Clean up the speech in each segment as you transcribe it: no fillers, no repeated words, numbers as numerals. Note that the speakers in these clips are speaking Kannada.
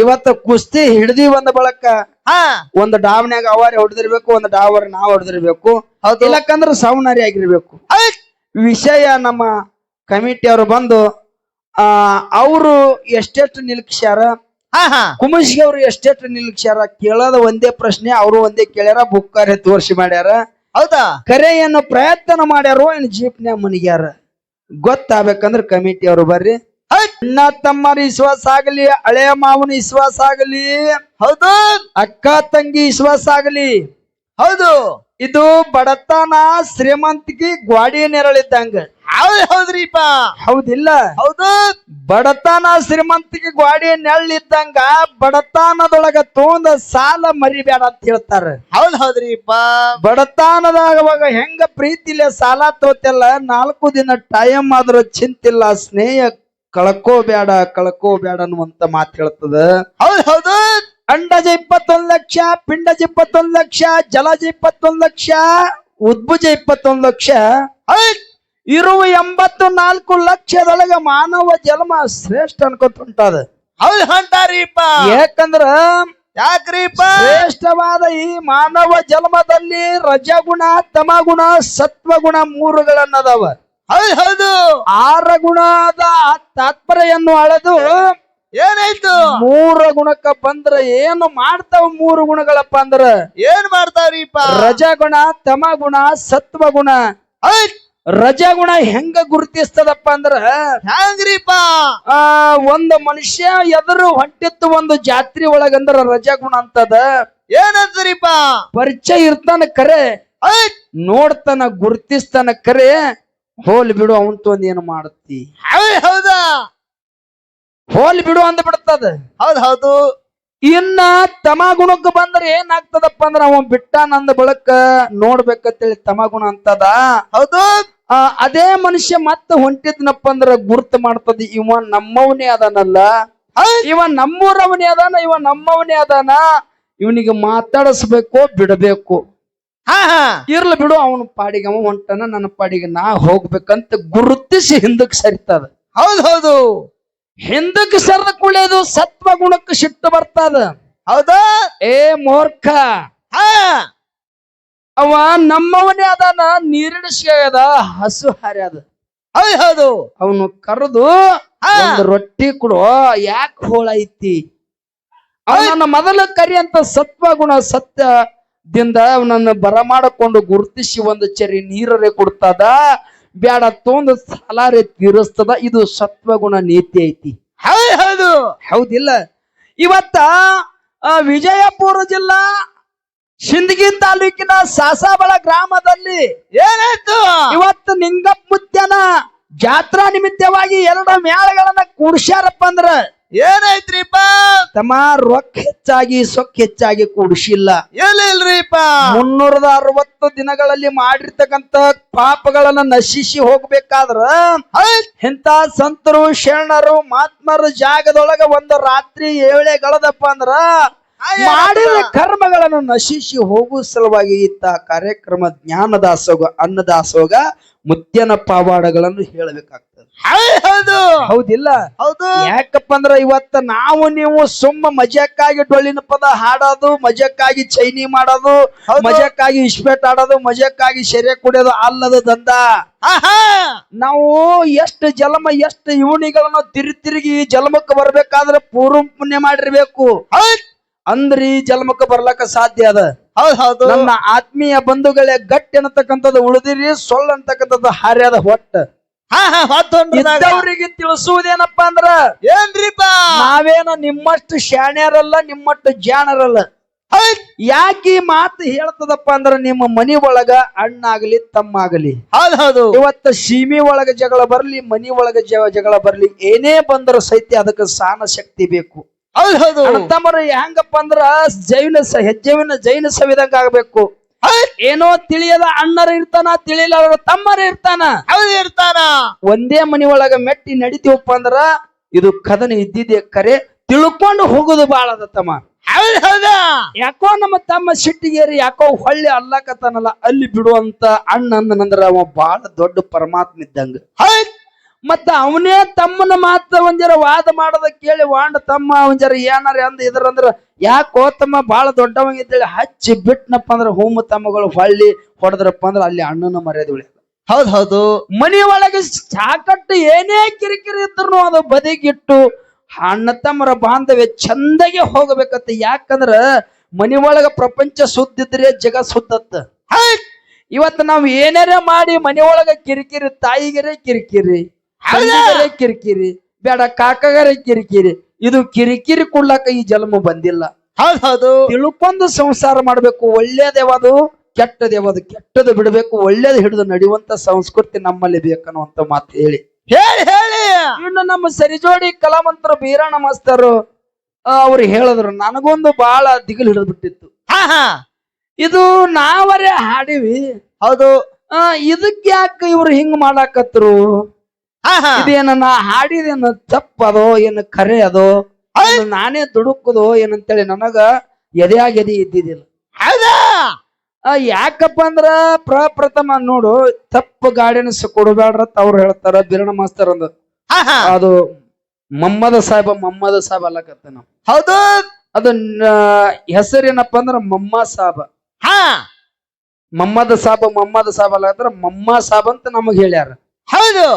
ಇವತ್ತ ಕುಸ್ತಿ ಹಿಡ್ದಿ ಒಂದ್ ಬಳಕ ಹಾ ಒಂದ್ ಡಾವ್ನ್ಯಾಗ ಅವಾರಿ ಹೊಡೆದಿರ್ಬೇಕು, ಒಂದ್ ಡಾವರ್ ನಾವ್ ಹೊಡೆದಿರ್ಬೇಕು. ಇಲ್ಲಕ್ಕಂದ್ರ ಸೌನಾರಿ ಆಗಿರ್ಬೇಕು. ವಿಷಯ ನಮ್ಮ ಕಮಿಟಿ ಅವರು ಬಂದು ಅವರು ಎಷ್ಟೆಷ್ಟು ನಿಲ್ಕ್ಸ್ಯಾರ, ಕುಮಸ್ಗಿ ಅವ್ರು ಎಷ್ಟೆಷ್ಟು ನಿಲ್ಕ್ಸ್ಯಾರ ಕೇಳೋದ ಒಂದೇ ಪ್ರಶ್ನೆ. ಅವರು ಒಂದೇ ಕೇಳ್ಯಾರ, ಬುಕ್ಕಾರೆ ತೋರ್ಸಿ ಮಾಡ್ಯಾರ. ಹೌದಾ? ಕರೆ ಏನು ಪ್ರಯತ್ನ ಮಾಡ್ಯಾರೋ ಏನು ಜೀಪ್ನ್ಯಾಗ ಮನಿಗ್ಯಾರ ಗೊತ್ತಾಗ್ಬೇಕಂದ್ರ ಕಮಿಟಿ ಅವರು ಬರ್ರಿ. ಅಣ್ಣ ತಮ್ಮನ ವಿಶ್ವಾಸ ಆಗಲಿ, ಹಳೆಯ ಮಾವನ ವಿಶ್ವಾಸ ಆಗಲಿ, ಹೌದು, ಅಕ್ಕ ತಂಗಿ ವಿಶ್ವಾಸ ಆಗಲಿ. ಹೌದು, ಇದು ಬಡತನ ಶ್ರೀಮಂತಿಗೆ ಗ್ವಾಡಿ ನೆರಳಿದ್ದಂಗ. ಹೌದ್ರಿಪ್ಪ, ಹೌದಿಲ್ಲ? ಹೌದು. ಬಡತನ ಶ್ರೀಮಂತಿಗೆ ಗ್ವಾಡಿ ನೆರಳಿದ್ದಂಗ ಬಡತನದೊಳಗ ತೊಂದ ಸಾಲ ಮರಿಬೇಡ ಅಂತ ಹೇಳ್ತಾರ. ಹೌದ್ರಿಪ್ಪ. ಬಡತನದಾಗ ಹೆಂಗ ಪ್ರೀತಿಲೆ ಸಾಲ ತೋತೆಲ್ಲ, 4 ದಿನ ಟೈಮ್ ಆದ್ರ ಚಿಂತಿಲ್ಲ, ಸ್ನೇಹ ಕಳ್ಕೋಬೇಡ ಅನ್ನುವಂತ ಮಾತು ಹೇಳ್ತದ. ಹೌದು. ಅಂಡಜ 21 ಲಕ್ಷ, ಪಿಂಡಜ 21 ಲಕ್ಷ, ಜಲಜ 21 ಲಕ್ಷ, ಉದ್ಭುಜ 21 ಲಕ್ಷ, ಇರುವ 84 ಲಕ್ಷದೊಳಗ ಮಾನವ ಜನ್ಮ ಶ್ರೇಷ್ಠ ಅನ್ಕೊಂತ ಉಂಟದ. ಹೌದು ಹೊಂಟಾರಿಪ್ಪ. ಯಾಕಂದ್ರ ಯಾಕ್ರಿಪ್ಪ? ಶ್ರೇಷ್ಠವಾದ ಈ ಮಾನವ ಜನ್ಮದಲ್ಲಿ ರಜಗುಣ, ತಮಗುಣ, ಸತ್ವಗುಣ 3ಗಳನ್ನದಾವ. ಹೌದು. 6 ಗುಣದ ತಾತ್ಪರ್ಯನ್ನು ಅಳೆದು ಏನಾಯ್ತು? 3 ಗುಣಕ್ಕ ಬಂದ್ರ ಏನು ಮಾಡ್ತಾವ? 3 ಗುಣಗಳಪ್ಪ ಅಂದ್ರ ಏನ್ ಮಾಡ್ತಾವ್ರಿಪ್ಪ? ರಜಗುಣ, ತಮಗುಣ, ಸತ್ವಗುಣ. ರಜಗುಣ ಹೆಂಗ ಗುರುತಿಸ್ತದಪ್ಪ ಅಂದ್ರ ಹ್ಯಾಂಗ್ರಿಪ್ಪ? ಒಂದು ಮನುಷ್ಯ ಎದುರು ಹೊಂಟಿತ್ತು ಒಂದು ಜಾತ್ರೆ ಒಳಗಂದ್ರ ರಜಗುಣ ಅಂತದ. ಏನಂತರಿಪ್ಪ? ಪರಿಚಯ ಇರ್ತಾನ ಕರೆ, ನೋಡ್ತಾನ, ಗುರುತಿಸ್ತಾನ ಕರೆ, ಹೋಲ್ ಬಿಡು ಅವಂತ ಒಂದ್ ಏನು ಮಾಡುತ್ತಿ. ಹೌದಾ? ಹೋಲ್ ಬಿಡು ಅಂದ ಬಿಡ್ತದ. ಹೌದು. ಇನ್ನ ತಮಗುಣಕ್ಕೆ ಬಂದ್ರೆ ಏನಾಗ್ತದಪ್ಪ ಅಂದ್ರ ಅವ ಬಿಟ್ಟ ನಂದ ಬಳಕ ನೋಡ್ಬೇಕಂತೇಳಿ ತಮಗುಣ ಅಂತದ. ಹೌದು. ಅದೇ ಮನುಷ್ಯ ಮತ್ತೆ ಹೊಂಟಿದ್ನಪ್ಪ ಅಂದ್ರ ಗುರ್ತು ಮಾಡ್ತದ, ಇವ ನಮ್ಮವನೇ ಅದಾನಲ್ಲ, ಇವ ನಮ್ಮೂರವನೇ ಅದಾನ, ಇವ ನಮ್ಮವನೇ ಅದಾನ, ಇವನಿಗೆ ಮಾತಾಡಿಸ್ಬೇಕು, ಬಿಡಬೇಕು. ಇರ್ಲಿ ಬಿಡು, ಅವನ ಪಾಡಿಗೆ ಅವ ಹೊಂಟನ, ನನ್ನ ಪಾಡಿಗೆ ನಾ ಹೋಗ್ಬೇಕಂತ ಗುರುತಿಸಿ ಹಿಂದಕ್ಕೆ ಸರಿತದ. ಹೌದು. ಹಿಂದಕ್ಕೆ ಸರದ ಕುಳಿಯೋದು ಸತ್ವ ಗುಣಕ್ಕೆ ಸಿಟ್ಟು ಬರ್ತದ. ಹೌದಾ? ಏ ಮೂರ್ಖ, ಅವ ನಮ್ಮವನೇ ಅದಾನ, ನೀರಿಡಿಸ್ಯದ, ಹಸು ಹಾರ್ಯದ. ಹೌದು. ಅವನು ಕರೆದು ಒಂದು ರೊಟ್ಟಿ ಕೊಡು, ಯಾಕೆ ಹೋಳ ಐತಿ, ಅವನನ್ನ ಮೊದಲ ಕರಿ ಅಂತ ಸತ್ವಗುಣ ಸತ್ಯದಿಂದ ಅವನನ್ನು ಬರಮಾಡಿಕೊಂಡು ಗುರುತಿಸಿ ಒಂದು ಚರಿ ನೀರರೆ ಕೊಡ್ತದ, ಬ್ಯಾಡ ತೊಂದು ಸಾಲಾರೆ ತೀರಿಸ್ತದ. ಇದು ಸತ್ವಗುಣ ನೀತಿ ಐತಿ. ಹೌದು. ಹೌದಿಲ್ಲ? ಇವತ್ತ ವಿಜಯಪುರ ಜಿಲ್ಲಾ ಸಿಂದಗಿ ತಾಲೂಕಿನ ಸಾಸಾಬಳ ಗ್ರಾಮದಲ್ಲಿ ಏನಾಯ್ತು? ಇವತ್ತು ನಿಂಗಪ್ಪ ಮುತ್ಯನ ಜಾತ್ರಾ ನಿಮಿತ್ತವಾಗಿ 2 ಮೇಳಗಳನ್ನ ಕೂಡ್ಸ್ಯಾರಪ್ಪ ಅಂದ್ರ ಏನಾಯ್ತ್ರಿಪ್ಪ? ತಮ್ಮ ರೊಕ್ಕ ಹೆಚ್ಚಾಗಿ ಸೊಕ್ಕ ಹೆಚ್ಚಾಗಿ ಕೂಡಿಸಿಲ್ಲ. ಇಲ್ರಿಪ್ಪ. 360 ದಿನಗಳಲ್ಲಿ ಮಾಡಿರ್ತಕ್ಕಂತ ಪಾಪಗಳನ್ನ ನಶಿಸಿ ಹೋಗ್ಬೇಕಾದ್ರ ಇಂತ ಸಂತರು, ಶರಣರು, ಮಹಾತ್ಮರ ಜಾಗದೊಳಗ ಒಂದು ರಾತ್ರಿ 7 ಗಳದಪ್ಪ ಅಂದ್ರ ಮಾಡಿದ ಕರ್ಮಗಳನ್ನು ನಶಿಸಿ ಹೋಗುವ ಸಲುವಾಗಿ ಇತ್ತ ಕಾರ್ಯಕ್ರಮ ಜ್ಞಾನ ದಾಸೋಗ, ಅನ್ನ ದಾಸೋಗ, ಮುತ್ಯನ ಪಾವಾಡಗಳನ್ನು ಹೇಳಬೇಕಾಗ್ತದೆ. ಹೌದಿಲ್ಲ? ಹೌದು. ಯಾಕಪ್ಪ ಅಂದ್ರ ಇವತ್ತ ನಾವು ನೀವು ಸುಮ್ಮ ಮಜಕ್ಕಾಗಿ ಡೊಳ್ಳಿನ ಪದ ಹಾಡೋದು, ಮಜಕ್ಕಾಗಿ ಚೈನಿ ಮಾಡೋದು, ಮಜಕ್ಕಾಗಿ ಇಸ್ಪೇಟ್ ಆಡೋದು, ಮಜಕ್ಕಾಗಿ ಸೆರೆ ಕುಡಿಯೋದು ಅಲ್ಲದ ದಂದ. ನಾವು ಎಷ್ಟು ಜನ್ಮ, ಎಷ್ಟು ಇವಣಿಗಳನ್ನು ತಿರುಗಿ ಜನ್ಮಕ್ಕೆ ಬರ್ಬೇಕಾದ್ರೆ ಪೂರ್ವ ಪುಣ್ಯ ಮಾಡಿರ್ಬೇಕು. ಅಂದ್ರಿ ಜನ್ಮಕ್ಕೆ ಬರ್ಲಕ್ಕ ಸಾಧ್ಯ ಅದ. ಹೌದು. ನನ್ನ ಆತ್ಮೀಯ ಬಂಧುಗಳೇ, ಗಟ್ಟಿ ಅನ್ನತಕ್ಕಂಥದ್ದು ಉಳಿದಿರಿ, ಸೊಳ್ಳ ಅಂತಕ್ಕಂಥದ್ದು ಹಾರ್ಯದ ಹೊಟ್ಟ. ಇದ್ದವರಿಗೆ ತಿಳಿಸುವುದೇನಪ್ಪ ಅಂದ್ರ ಏನ್ರಿಪ್ಪ? ನಾವೇನ ನಿಮ್ಮಷ್ಟು ಶಾಣ್ಯರಲ್ಲ, ನಿಮ್ಮಷ್ಟು ಜಾಣರಲ್ಲ. ಯಾಕೆ ಈ ಮಾತು ಹೇಳ್ತದಪ್ಪ ಅಂದ್ರ ನಿಮ್ಮ ಮನಿ ಒಳಗ ಅಣ್ಣಾಗಲಿ ತಮ್ಮಾಗಲಿ, ಹೌದು, ಇವತ್ತ ಸೀಮಿ ಒಳಗ ಜಗಳ ಬರ್ಲಿ, ಮನಿ ಒಳಗ ಜಗಳ ಬರ್ಲಿ, ಏನೇ ಬಂದ್ರ ಸಹಿತ ಅದಕ್ಕೆ ಸಹನ ಶಕ್ತಿ ಬೇಕು. ಹೌದು. ತಮ್ಮರು ಹೆಂಗಪ್ಪ ಅಂದ್ರ ಹೆಜ್ಜೆವಿನ ಜೈನ ಸವಿದಂಗ ಆಗ್ಬೇಕು. ಏನೋ ತಿಳಿಯದ ಅಣ್ಣರ ಇರ್ತಾನ, ತಿಳಿಯಲ್ಲ ತಮ್ಮರ ಇರ್ತಾನ. ಒಂದೇ ಮನಿ ಒಳಗ ಮೆಟ್ಟಿ ನಡಿತೀವಪ್ಪ ಅಂದ್ರ ಇದು ಕದನ ಇದ್ದಿದೆ ಕರೆ, ತಿಳ್ಕೊಂಡು ಹೋಗುದು ಬಾಳದ ತಮ್ಮ. ಯಾಕೋ ನಮ್ಮ ತಮ್ಮ ಸಿಟ್ಟಿಗೇರಿ ಯಾಕೋ ಹೊಳ್ಳಿ ಅಲ್ಲಕತ್ತಾನಲ್ಲ, ಅಲ್ಲಿ ಬಿಡುವಂತ ಅಣ್ಣ ಅಂದನಂದ್ರ ಅವ ಬಾಳ ದೊಡ್ಡ ಪರಮಾತ್ಮ ಇದ್ದಂಗ. ಮತ್ತ ಅವನೇ ತಮ್ಮನ ಮಾತ ಒಂಜರ ವಾದ ಮಾಡದ ಕೇಳಿ ವಾಂಡ ತಮ್ಮ ಒಂಜರ ಏನಾರ ಅಂದ ಇದ್ರಂದ್ರ ಯಾಕೋ ತಮ್ಮ ಬಾಳ ದೊಡ್ಡವಂಗಿದ್ದೇಳಿ ಹಚ್ಚಿ ಬಿಟ್ನಪ್ಪ ಅಂದ್ರ ಹೂಮ ತಮ್ಮಗಳು ಹೊಳ್ಳಿ ಹೊಡೆದ್ರಪ್ಪ ಅಂದ್ರ ಅಲ್ಲಿ ಅಣ್ಣನ ಮರ್ಯಾದೆ ಉಳಿಯಲ್ಲ. ಹೌದ್ ಹೌದು. ಮನಿ ಒಳಗೆ ಸಾಕಟ್ಟು ಏನೇ ಕಿರಿಕಿರಿ ಇದ್ರು ಅದು ಬದಿಗಿಟ್ಟು ಅಣ್ಣ ತಮ್ಮರ ಬಾಂಧವ್ಯ ಚಂದಗೆ ಹೋಗಬೇಕತ್ತ. ಯಾಕಂದ್ರ ಮನಿ ಒಳಗ ಪ್ರಪಂಚ ಸುದ್ದಿದ್ರೆ ಜಗ ಸುದ್ದತ್ತ. ಇವತ್ತು ನಾವ್ ಏನಾರ ಮಾಡಿ ಮನಿ ಒಳಗ ಕಿರಿಕಿರಿ, ತಾಯಿಗರೆ ಕಿರಿಕಿರಿ, ತಂಗಿಗರೆ ಕಿರಿಕಿರಿ, ಬೇಡ ಕಾಕಗರೆ ಕಿರಿಕಿರಿ, ಇದು ಕಿರಿಕಿರಿ ಕೊಡ್ಲಾಕ ಈ ಜನ್ಮ ಬಂದಿಲ್ಲ. ಹೌದ್ ಹೌದು. ತಿಳ್ಕೊಂಡು ಸಂಸಾರ ಮಾಡ್ಬೇಕು. ಒಳ್ಳೇದೇವದು ಕೆಟ್ಟದೇವದು, ಕೆಟ್ಟದು ಬಿಡ್ಬೇಕು, ಒಳ್ಳೇದು ಹಿಡಿದು ನಡೆಯುವಂತ ಸಂಸ್ಕೃತಿ ನಮ್ಮಲ್ಲಿ ಬೇಕನ್ನುವಂತ ಮಾತು ಹೇಳಿ ಹೇಳಿ ಇನ್ನು ನಮ್ಮ ಸರಿಜೋಡಿ ಕಲಾವಂತರು ಬೀರಣ್ಣ ಮಾಸ್ತರು ಅವ್ರು ಹೇಳಿದ್ರು. ನನಗೊಂದು ಬಹಳ ದಿಗಿಲು ಹಿಡಿದು ಬಿಟ್ಟಿತ್ತು. ಇದು ನಾವರೇ ಹಾಡಿವಿ, ಹೌದು. ಇದಕ್ಕೆ ಯಾಕೆ ಇವ್ರು ಹಿಂಗ್ ಮಾಡಾಕತ್ರು, ಇದೇನ ನಾ ಹಾಡಿದೇನು ತಪ್ಪದೋ ಏನು ಖರೆ ಅದೋ, ನಾನೇ ದುಡುಕುದೋ ಏನಂತೇಳಿ ನನಗ ಎದೆಯಾಗಿ ಎದೆ ಇದ್ದಿದ್ದಿಲ್ಲ. ಯಾಕಪ್ಪ ಅಂದ್ರ ಪ್ರಪ್ರಥಮ ನೋಡು, ತಪ್ಪು ಗಾಡಿಯನ್ಸ್ ಕೊಡಬೇಡ್ರತ್ ಅವ್ರು ಹೇಳ್ತಾರ ಬೀರಣ್ಣ ಮಾಸ್ತರ್ ಅಂದ. ಅದು ಮೊಹಮ್ಮದ್ ಸಾಹೇಬ್ ಅಲ್ಲಕತ್ತ ನಾವು. ಹೌದು. ಅದು ಹೆಸರೇನಪ್ಪ ಅಂದ್ರ ಮಮ್ಮ ಸಾಬ. ಮೊಹಮ್ಮದ್ ಸಾಬ್ ಅಲ್ಲಕತ್ರ ಮಮ್ಮ ಸಾಬ್ ಅಂತ ನಮಗ್ ಹೇಳ್ಯಾರ. ಹೌದು.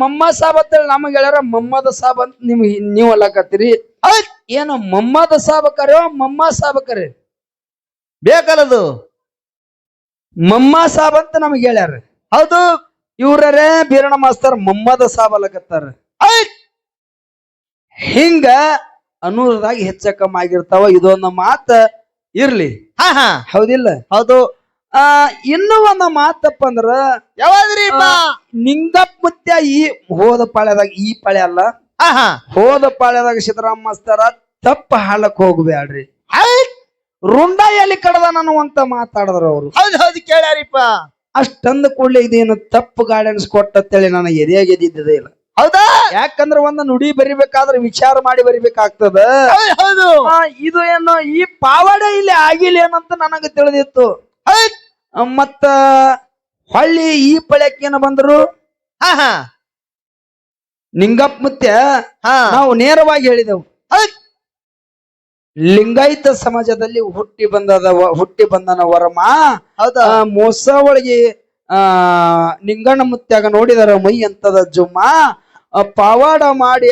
ಮಮ್ಮ ಸಾಬ್ ಅಂತ ಹೇಳಿ ನಮಗ್ ಹೇಳ್ಯಾರ. ಮೊಹಮ್ಮದ್ ಸಾಬ್ ಅಂತ ನೀವ್ ಅಲ್ಲಕತ್ತೀರಿ. ಏನು ಮೊಹಮ್ಮದ್ ಸಾಬ್ ಕರೆಯೋ ಮಮ್ಮ ಸಾಬ್ ಕರೆ ಬೇಕಲ್ಲದು. ಮಮ್ಮ ಸಾಬ್ ಅಂತ ನಮಗ್ ಹೇಳ್ಯಾರ. ಹೌದು. ಇವ್ರೇ ಬೀರಣ್ಣ ಮಾಸ್ತರ್ ಮೊಹಮ್ಮದ್ ಸಾಬ್ ಅಲ್ಲಕತ್ತಾರ. ಹಿಂಗ ಅನೂರದಾಗ ಹೆಚ್ಚ ಕಮ್ಮಿ ಆಗಿರ್ತಾವ. ಇದೊಂದು ಮಾತ ಇರ್ಲಿ, ಹೌದಿಲ್ಲ? ಹೌದು. ಇನ್ನೂ ಒಂದು ಮಾತಪ್ಪ ಅಂದ್ರ ಯಾವಾದ್ರಿ ನಿಂಗಪ್ಪ ಮುತ್ಯ ಈ ಹೋದ ಪಾಳ್ಯದಾಗ, ಈ ಪಾಳ್ಯ ಅಲ್ಲ, ಹೋದ ಪಾಳ್ಯದಾಗ ಸಿದ್ದರಾಮ ಮಾಸ್ತರ ತಪ್ಪ ಹಾಳಕ್ ಹೋಗ್ಬ್ಯಾಡ್ರಿ, ರುಂಡ ಎಲ್ಲಿ ಕಡದ ಅನ್ನುವಂತ ಮಾತಾಡಿದ್ರು ಅವ್ರು. ಹೌದು ಹೌದು ಕೇಳ್ಯಾರಿಪ್ಪ. ಅಷ್ಟಂದ ಕೂಡಲೇ ಇದೇನು ತಪ್ಪು ಗಾರ್ಡೆನ್ಸ್ ಕೊಟ್ಟತ್ತೇಳಿ ನಾನು ಎದೆಯಾಗಿ ಎದ್ದಿದ್ದೇ ಇಲ್ಲ. ಹೌದಾ? ಯಾಕಂದ್ರ ಒಂದು ನುಡಿ ಬರಿಬೇಕಾದ್ರೆ ವಿಚಾರ ಮಾಡಿ ಬರಿಬೇಕಾಗ್ತದ. ಹೌದು. ಇದು ಏನು ಈ ಪಾವಡೆ ಇಲ್ಲಿ ಆಗಿಲ್ಲ ಏನಂತ ನನಗ ತಿಳಿದಿತ್ತು. ಮತ್ತ ಹೊಳ್ಳಿ ಈ ಪಳ್ಯಕ್ಕೇನ ಬಂದ್ರು ನಿಂಗಪ್ಪ ಮುತ್ಯ ನಾವು ನೇರವಾಗಿ ಹೇಳಿದೆವು, ಲಿಂಗಾಯತ ಸಮಾಜದಲ್ಲಿ ಹುಟ್ಟಿ ಬಂದನ ವರಮ. ಮೋಸ ಒಳಗೆ ನಿಂಗಣ್ಣ ಮುತ್ಯಾಗ ನೋಡಿದರ ಮೈ ಅಂತದ ಜುಮ್ಮ, ಪಾವಾಡ ಮಾಡಿ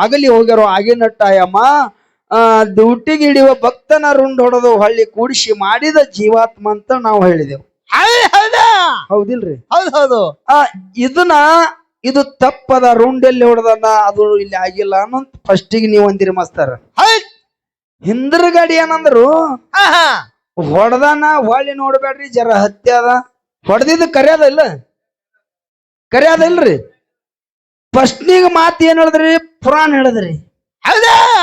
ಅಗಲಿ ಹೋಗ್ಯಾರೋ ಆಗಿನಟ್ಟಾಯಮ್ಮ, ಡ್ಯೂಟಿಗೆ ಹಿಡಿಯುವ ಭಕ್ತನ ರುಂಡ್ ಹೊಡೆದು ಹಳ್ಳಿ ಕೂಡಿಸಿ ಮಾಡಿದ ಜೀವಾತ್ಮ ಅಂತ ನಾವು ಹೇಳಿದೆವು. ಹೌದಿಲ್ರಿ? ಹೌದು ಹೌದು. ಇದು ತಪ್ಪದ, ರುಂಡೆಲ್ಲಿ ಹೊಡೆದನ, ಅದು ಇಲ್ಲಿ ಆಗಿಲ್ಲ ಅನ್ನೋಂತ ಫಸ್ಟಿಗೆ ನೀವು ಅಂದಿರಿ ಮಾಸ್ತರ. ಹಿಂದ್ರಗಡಿ ಏನಂದ್ರು, ಹೊಡೆದಾನ ಹೊಳ್ಳಿ ನೋಡ್ಬೇಡ್ರಿ, ಜರ ಹತ್ಯದ, ಹೊಡೆದಿದ್ದು ಕರ್ಯಾದ ಇಲ್ಲ, ಕರ್ಯಾದ ಇಲ್ರಿ. ಫಸ್ಟ್ನಿಗ ಮಾತು ಏನ್ ಹೇಳಿದ್ರಿ? ಪುರಾಣ ಹೇಳಿದ್ರಿ.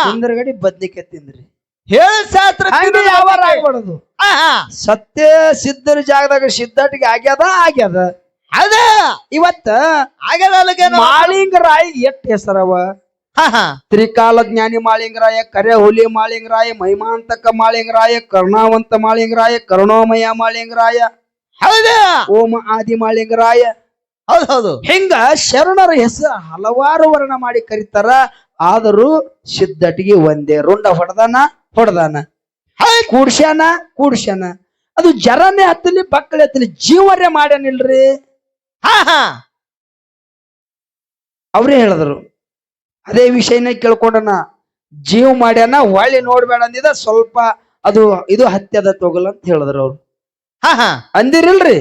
ಹಿಂದ್ರಗಡಿ ಬದ್ನಿಕೆ ತಿಂದ್ರಿ. ಆಗ್ಬಾರ್ದು. ಸತ್ಯ ಸಿದ್ಧರ ಜಾಗದಾಗ ಸಿದ್ಧಟಿಗೆ ಆಗ್ಯದ. ಇವತ್ತ ಮಾಳಿಂಗರಾಯ ಎಷ್ಟ್ ಹೆಸರವ? ತ್ರಿಕಾಲ ಜ್ಞಾನಿ ಮಾಳಿಂಗರಾಯ, ಕರೆ ಹುಲಿ ಮಾಳಿಂಗರಾಯ, ಮಹಿಮಾಂತಕ ಮಾಳಿಂಗರಾಯ, ಕರುಣಾವಂತ ಮಾಳಿಂಗರಾಯ, ಕರುಣಾಮಯ ಮಾಳಿಂಗರಾಯ, ಓಮ ಆದಿ ಮಾಳಿಂಗರಾಯ. ಹೌದು. ಹಿಂಗ ಶರಣರ ಹೆಸರು ಹಲವಾರು ವರ್ಣ ಮಾಡಿ ಕರೀತಾರ. ಆದರೂ ಸಿದ್ಧಟಿಗೆ ಒಂದೇ ರುಂಡ ಹೊಡೆದಾನ, ಕೂಡ್ಸ್ಯಾನ. ಅದು ಜರನೆ ಹತ್ತಲಿ ಬಕ್ಕಳೆ ಹತ್ತಲಿ ಜೀವರೇ ಮಾಡ್ಯಾನಿಲ್ರಿ. ಅವ್ರೇ ಹೇಳಿದ್ರು. ಅದೇ ವಿಷಯನೇ ಕೇಳ್ಕೊಂಡನ, ಜೀವ ಮಾಡ್ಯಾನ, ಹೊಳ್ಳಿ ನೋಡ್ಬೇಡ ಅಂದಿದ, ಸ್ವಲ್ಪ ಅದು ಇದು ಹತ್ಯದ ತೊಗಲ್ ಅಂತ ಹೇಳಿದ್ರು ಅವ್ರು. ಅಂದಿರಿಲ್ರಿ?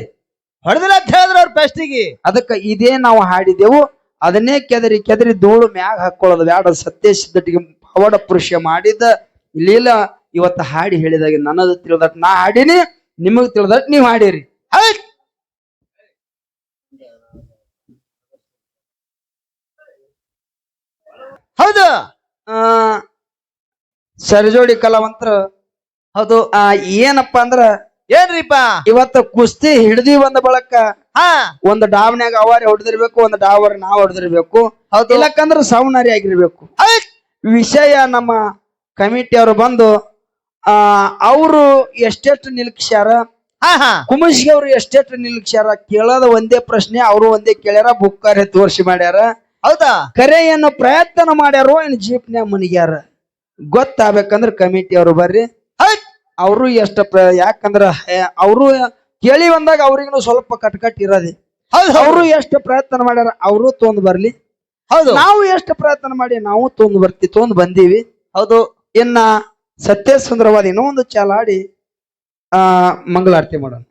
ಹೊಡೆದಿಲ್ಲ ಅಂತ ಹೇಳಿದ್ರು ಅವ್ರ ಫಸ್ಟಿಗೆ. ಅದಕ್ಕ ಇದೇ ನಾವು ಹಾಡಿದೆವು. ಅದನ್ನೇ ಕೆದರಿ ಧೂಳು ಮ್ಯಾಗ ಹಾಕೊಳ್ಳೋದು ಬ್ಯಾಡ. ಸತ್ಯ ಸಿದ್ಧಟಿಗೆ ಪವಾಡ ಪುರುಷ ಮಾಡಿದ ಲೀಲ ಇವತ್ತು ಹಾಡಿ ಹೇಳಿದಾಗ ನನ್ನದು ತಿಳಿದಟ್ ನಾ ಹಾಡಿನಿ, ನಿಮಗ್ ತಿಳಿದಟ್ ನೀವ್ ಹಾಡಿರಿ. ಹೌದು. ಸರಿಜೋಡಿ ಕಲಾವಂತರ. ಹೌದು. ಏನಪ್ಪಾ ಅಂದ್ರ ಏನ್ರಿಪ್ಪ, ಇವತ್ತ ಕುಸ್ತಿ ಹಿಡ್ದಿ ಬಂದ ಬಳಕ ಒಂದ್ ಡಾವ್ನ್ಯಾಗ ಅವಾರಿ ಹೊಡೆದಿರ್ಬೇಕು, ಒಂದ್ ಡಾವರ್ ನಾವ್ ಹೊಡೆದಿರ್ಬೇಕು. ಇಲ್ಲಕ್ಕಂದ್ರ ಸೌನಾರಿ ಆಗಿರ್ಬೇಕು. ವಿಷಯ ನಮ್ಮ ಕಮಿಟಿ ಅವರು ಬಂದು ಅವರು ಎಷ್ಟೆಷ್ಟು ನಿಲ್ಕ್ಸ್ಯಾರ, ಕುಮಸ್ಗಿ ಅವ್ರು ಎಷ್ಟೆಷ್ಟು ನಿಲ್ಕ್ಸ್ಯಾರ ಕೇಳೋದ ಒಂದೇ ಪ್ರಶ್ನೆ. ಅವರು ಒಂದೇ ಕೇಳ್ಯಾರ, ಬುಕ್ಕಾರೆ ತೋರ್ಸಿ ಮಾಡ್ಯಾರ. ಹೌದಾ ಕರೆ ಏನು ಪ್ರಯತ್ನ ಮಾಡ್ಯಾರೋ ಏನು ಜೀಪ್ನ್ಯಾಗ ಮನಿಗ್ಯಾರ ಗೊತ್ತಾಗ್ಬೇಕಂದ್ರ ಕಮಿಟಿ ಅವ್ರು ಬರ್ರಿ ಹೌದ್ ಅವರು ಯಾಕಂದ್ರ ಅವರು ಕೇಳಿ ಬಂದಾಗ ಅವ್ರಿಗೂ ಸ್ವಲ್ಪ ಕಟ್ಕಟ್ ಇರೋದಿ ಹೌದು ಅವರು ಎಷ್ಟು ಪ್ರಯತ್ನ ಮಾಡ್ಯಾರ ಅವರು ತೊಂದ್ ಬರ್ಲಿ ಹೌದು ನಾವು ಎಷ್ಟು ಪ್ರಯತ್ನ ಮಾಡಿ ನಾವು ತೊಂದ್ ಬಂದೀವಿ ಹೌದು ಇನ್ನ ಸತ್ಯ ಸುಂದರವಾದ ಇನ್ನೊಂದು ಚಾಲಾಡಿ ಮಂಗಳಾರತಿ ಮಾಡೋಣ.